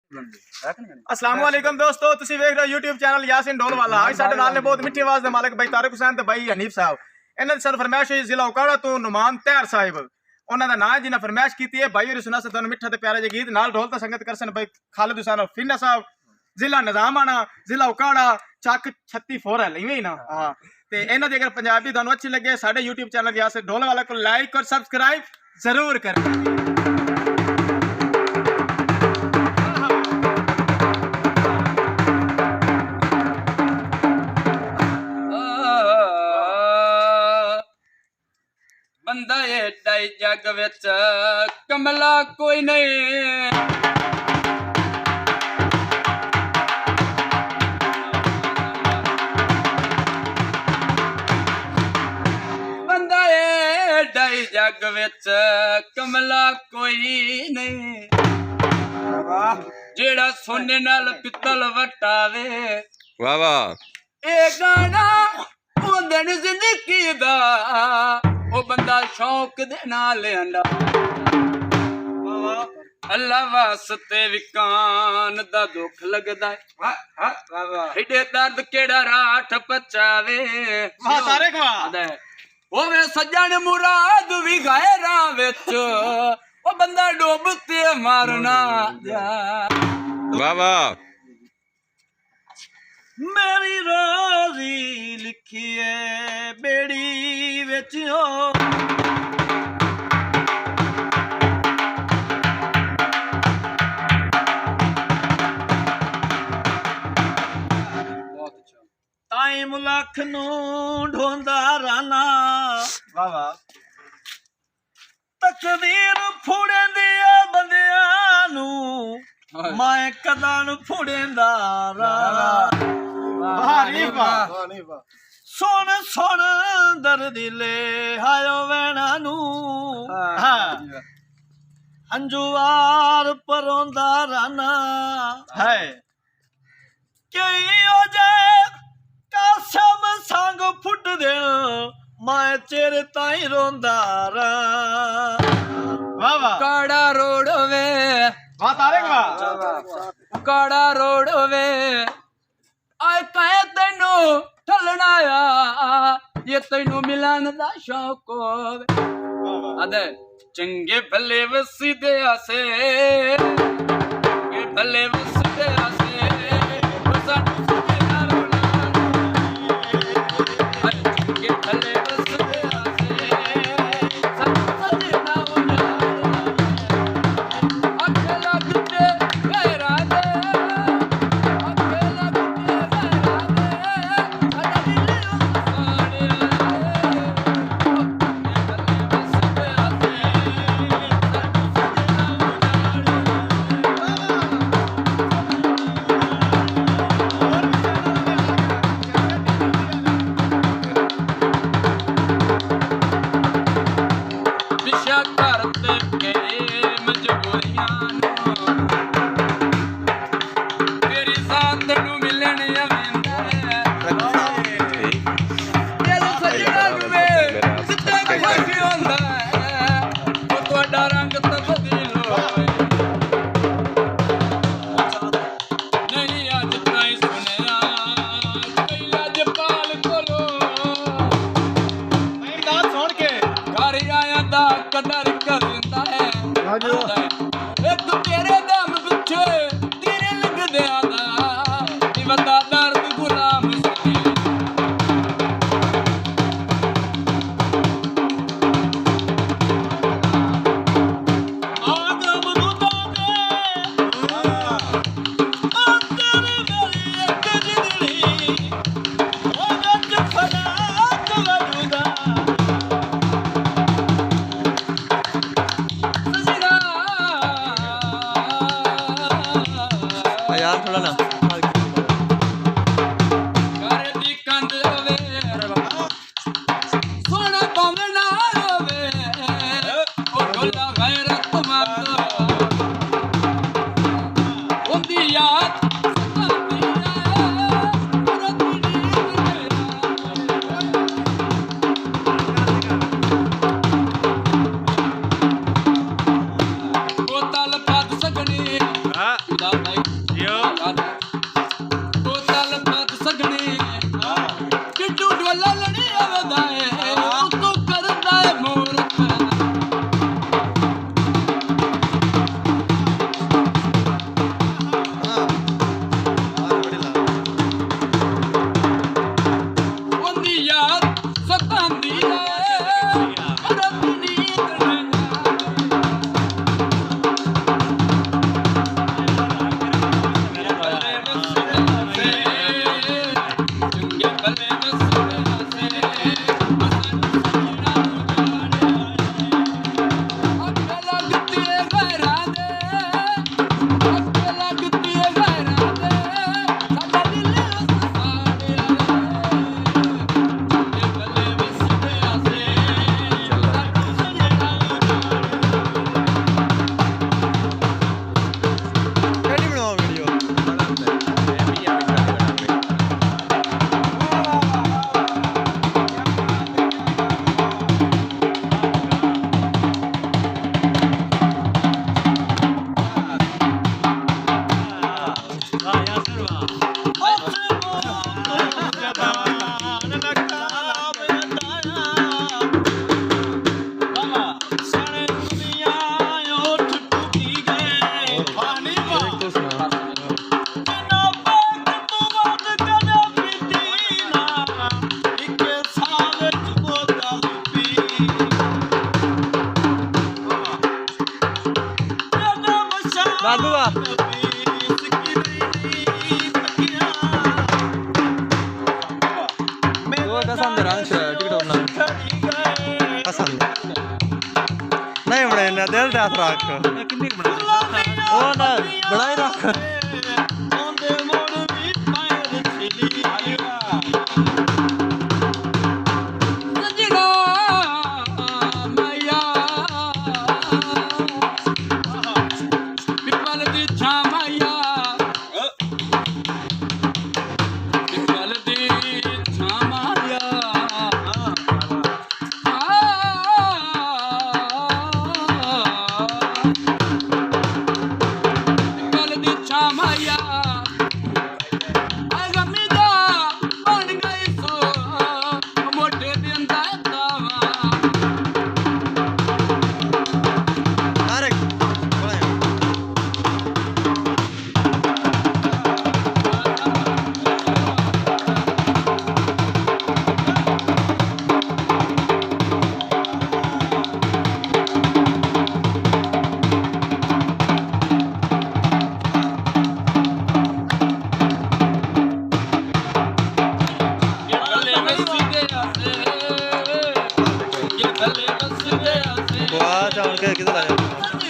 अस्सलाम वालेकुम दोस्तों, तुसी वेख रहे हो YouTube चैनल यासीन ढोल वाला। आज साडे नाल ने बहुत मिठी आवाज दे मालिक भाई तारिक हुसैन ते भाई हनीफ साहब। इन्हां दी सन फरमाइश है जिला उकाड़ा तो नुमान तैयार साहिब। उन्हां दा नाम जिन्हां फरमाइश कीती है भाई और सुना से तुहानू मिठा ते प्यारा जे गीत नाल ढोल ते संगत करसन भाई खालिद हुसैन और फिन्ना साहब। जिला निजामाना, जिला उकाड़ा, चक 36 है इवें ही ना। हां ते इन्हां दी अगर पंजाबी तुहानू अच्छी लगे साडे YouTube चैनल यासीन ढोल वाला को लाइक और सब्सक्राइब जरूर करें। बंदा एडा जग विच कमला कोई नहीं, बंदा एडा जग विच कमला कोई नहीं, जेड़ा सोने नाल पित्तल वटावे। वाह वाह। ए गाना ओंदे ने जिंदगी दा ओ बंदा शौक दे नाल आंदा। अल्लाह वास्ते विकान दा दुख लगदा है, एडे दर्द केड़ा राठ पचावे। वाह तारिक वाह। ओवे सज्जन मुराद भी गैरां विच ओ बंदा डुब ते मारना जा। वाह वाह। मेरी रोजी लिखी है बेड़ी विच हो, टाइम लख नू ढोंदा राना। वाह वाह। तकदीर फुड़ेंदी है बंदियां नू, मैं कदन फुड़ेंदा राना। सुन सुन दर्दिले हायो वैना नू, हंजुआर परोंदा राना है। कई हो जाए कासम संग फुट दे, मैं चेरे ताई रोंदा रा। वाह वाह। काड़ा रोड वे। वाह तारिक वाह। काड़ा रोड वे आए कहे तेनू ठलना आ, ये तेनू मिलन दा शौक होवे। अदे चंगे भले वसी दे आसे, चंगे भले वसी दे आसे, सानू सदे ना रोना। चंगे भले वसी दे आसे, सानू सदे ना रोना। अख लगते गैरा दे, कदर करता है। एक तेरे दम पिछे तेरे लग दिया दा, बता दर्द गुलाम से। यार थोड़ा ना सोना पावना रोवे ओ ढोला गैरत मत उंदी याद ओ तल पद सकनी जियो तो चल बात सगने किट्टू डोला लड़ी आवदाए तू करदा है मूर्ख ओंदी यार सतांदी है नहीं बड़े ना दिल दे रख किन्नी ओ ना बड़ा ही रख किधर आया